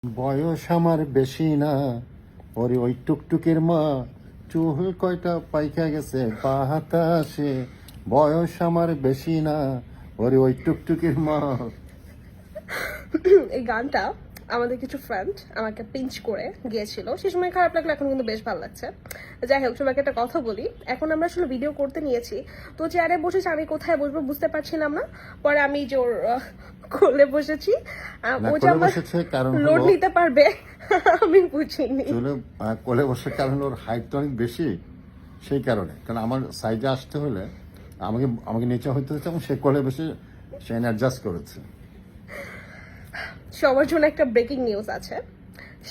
বয়স আমার বেশি না, ওরে ওই টুকটুকের মা, চুল কয়টা পাইকা গেছে বাতাসে। বয়স আমার বেশি না, ওরে ওই টুকটুকের মা। এই গানটা আমাদের কিছু ফ্রেন্ড আমাকে পিঞ্চ করে গিয়েছিল, সে সময় খারাপ লাগলো, এখন কিন্তু বেশ ভালো লাগছে। যাই হোক, সবাইকে একটা কথা বলি, এখন আমরা আসলে ভিডিও করতে নিয়েছি, তো চেয়ারে বসেছি, আমি কোথায় বসবো বুঝতে পারছিলাম না। পরে আমি যে ওর কোলে বসেছি, ও যে আমার লোড নিতে পারবে আমি বুঝিনি। কোলে বসে কারণ ওর হাইট তো অনেক বেশি, সেই কারণে। কারণ আমার সাইডে আসতে হলে আমাকে আমাকে নিচে হইতে হচ্ছে, এবং সে কোলে বসে সে অ্যাডজাস্ট করেছে। সবার জন্য একটা ব্রেকিং নিউজ আছে।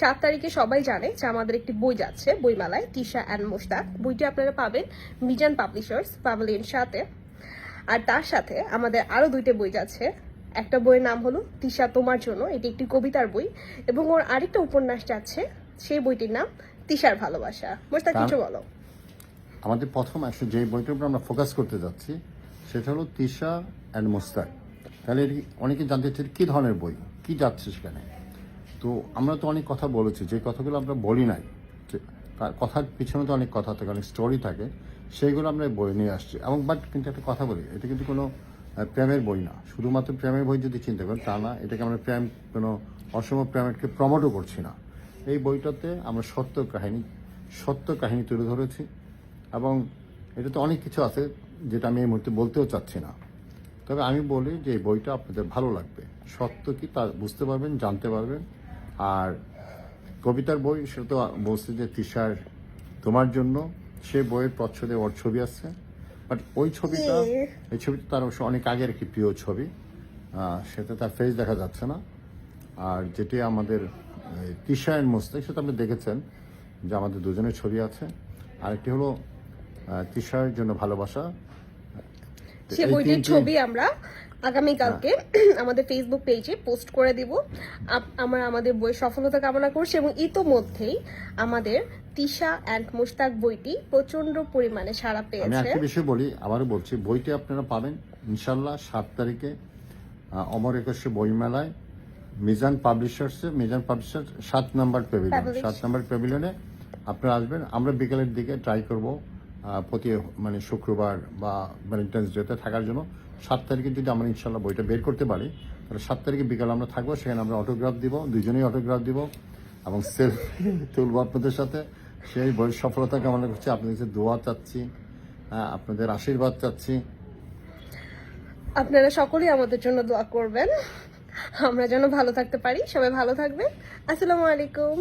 7 তারিখে সবাই জানে যে আমাদের একটি বই যাচ্ছে বইমেলায়, তিশা অ্যান্ড মুশতাক। বইটি আপনারা পাবেন মিজান পাবলিশার্স প্যাভিলিয়ন সাথে। আর তার সাথে আমাদের আরো 2টা বই যাচ্ছে। একটা বইয়ের নাম হলো তিশা তোমার জন্য, এটি একটি কবিতার বই, এবং ওর আরেকটা উপন্যাস যাচ্ছে, সেই বইটির নাম তিশার ভালোবাসা। মুশতাক, কিছু বলো। আমাদের প্রথম আসলে যে বইটার উপর আমরা ফোকাস করতে যাচ্ছি সেটা হলো তিশা অ্যান্ড মুস্তাক। তাহলে অনেকে জানতে চাই কী ধরনের বই, কী যাচ্ছে সেখানে। তো আমরা তো অনেক কথা বলেছি, যে কথাগুলো আমরা বলি নাই, তার কথার পিছনে তো অনেক কথা থাকে, অনেক স্টোরি থাকে, সেইগুলো আমরা বই নিয়ে আসছি। এবং বাট কিন্তু একটা কথা বলি, এটা কিন্তু কোনো প্রেমের বই না। শুধুমাত্র প্রেমের বই যদি চিন্তা করেন তা না, এটাকে আমরা প্রেম কোনো অসম প্রেমকে প্রমোটও করছি না। এই বইটাতে আমরা সত্য কাহিনী তুলে ধরেছি, এবং এটাতে অনেক কিছু আছে যেটা আমি এই মুহূর্তে বলতেও চাচ্ছি না। তবে আমি বলি যে এই বইটা আপনাদের ভালো লাগবে, সত্য কি তা বুঝতে পারবেন, জানতে পারবেন। আর কবিতার বই, সেটা তো বলছে যে তিশার তোমার জন্য, সে বইয়ের প্রচ্ছদে ওর ছবি আছে। বাট এই ছবিটা তার অবশ্য অনেক আগের একটি প্রিয় ছবি, সেটা তার ফেস দেখা যাচ্ছে না। আর যেটি আমাদের তিশা অ্যান্ড মুস্তাক, সেটা আপনি দেখেছেন যে আমাদের দুজনের ছবি আছে। আরেকটি হলো তিশার জন্য ভালোবাসা। সেই বইটির ছবি আমরা আগামীকালকে আমাদের ফেসবুক পেজে পোস্ট করে দিব। আমরা আমাদের বই সফলতা কামনা করছি, এবং ইতোমধ্যেই আমাদের তিশা অ্যান্ড মুশতাক বইটি প্রচন্ড পরিমাণে সাড়া পেয়েছে। আমি একটা বিষয় বলি, আবারও বলছি, বইটি আপনারা পাবেন ইনশাল্লাহ 7 তারিখে অমর একুশে বইমেলায় মিজান পাবলিশার্স 7 নম্বর প্যাভিলিয়নে আপনারা আসবেন। আমরা বিকেলের দিকে ট্রাই করব প্রতি শুক্রবার বা ভ্যালেন্টাইন্স ডেতে থাকার জন্য। 7 তারিখে যদি আমরা ইনশাল্লাহ বইটা বের করতে পারি, তাহলে 7 তারিখে বিকালে আমরা থাকবো, সেখানে আমরা অটোগ্রাফ দিব, দুজনেই অটোগ্রাফ দিব, এবং সেলফি তুলব আপনাদের সাথে। সেই বইয়ের সফলতা কামনা করছি, আপনাদের কাছে দোয়া চাচ্ছি, আপনাদের আশীর্বাদ চাচ্ছি। আপনারা সকলেই আমাদের জন্য দোয়া করবেন, আমরা যেন ভালো থাকতে পারি। সবাই ভালো থাকবেন। আসসালামু আলাইকুম।